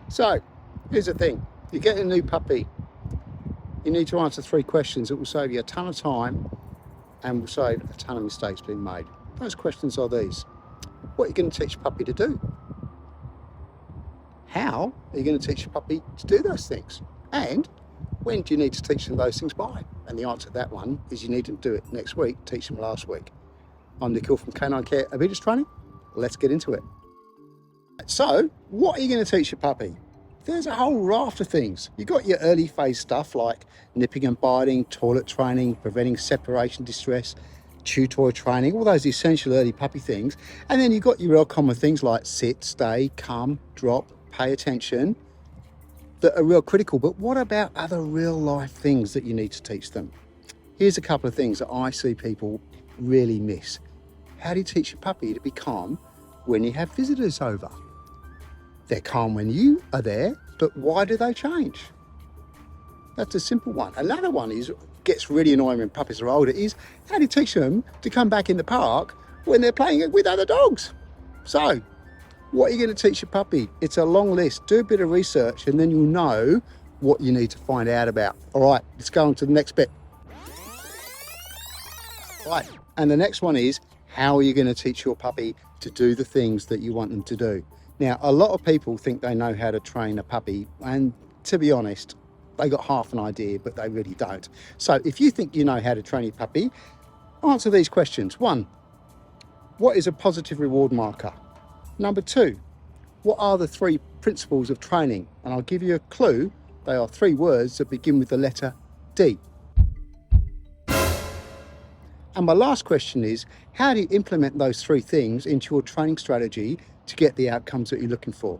So, here's the thing. You get a new puppy, you need to answer 3 questions that will save you a ton of time and will save a ton of mistakes being made. Those questions are these. What are you going to teach your puppy to do? How are you going to teach your puppy to do those things? And when do you need to teach them those things by? And the answer to that one is you need to do it next week, teach them last week. I'm Nick Hill from Canine Care Obedience Training. Let's get into it. So, what are you going to teach your puppy? There's a whole raft of things. You've got your early phase stuff like nipping and biting, toilet training, preventing separation distress, chew toy training, all those essential early puppy things. And then you've got your real common things like sit, stay, come, drop, pay attention, that are real critical. But what about other real life things that you need to teach them? Here's a couple of things that I see people really miss. How do you teach your puppy to be calm when you have visitors over? They're calm when you are there, but why do they change? That's a simple one. Another one gets really annoying when puppies are older is how do you teach them to come back in the park when they're playing with other dogs? So, what are you going to teach your puppy? It's a long list. Do a bit of research and then you'll know what you need to find out about. All right, let's go on to the next bit. Right, and the next one is how are you going to teach your puppy to do the things that you want them to do? Now, a lot of people think they know how to train a puppy, and to be honest, they got half an idea, but they really don't. So if you think you know how to train your puppy, answer these questions. 1, what is a positive reward marker? Number 2, what are the 3 principles of training? And I'll give you a clue. They are 3 words that begin with the letter D. And my last question is, how do you implement those 3 things into your training strategy to get the outcomes that you're looking for?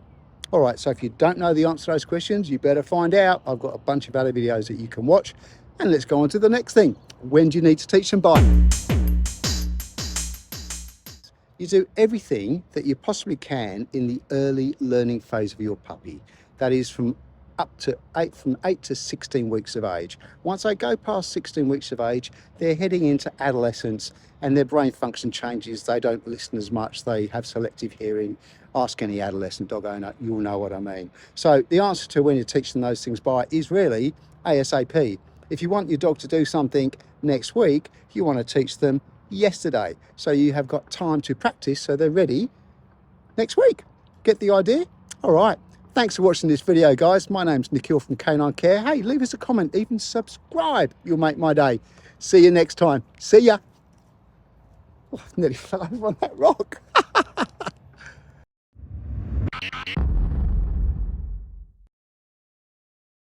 All right, so if you don't know the answer to those questions, you better find out. I've got a bunch of other videos that you can watch. And let's go on to the next thing. When do you need to teach them by? You do everything that you possibly can in the early learning phase of your puppy. That is from 8 to 16 weeks of age. Once they go past 16 weeks of age, they're heading into adolescence and their brain function changes. They don't listen as much. They have selective hearing. Ask any adolescent dog owner, you'll know what I mean. So the answer to when you teach them those things by is really ASAP. If you want your dog to do something next week, you want to teach them yesterday. So you have got time to practice so they're ready next week. Get the idea? All right. Thanks for watching this video, guys. My name's Nick Hill from Canine Care. Hey, leave us a comment, even subscribe. You'll make my day. See you next time. See ya. Oh, I nearly fell over on that rock.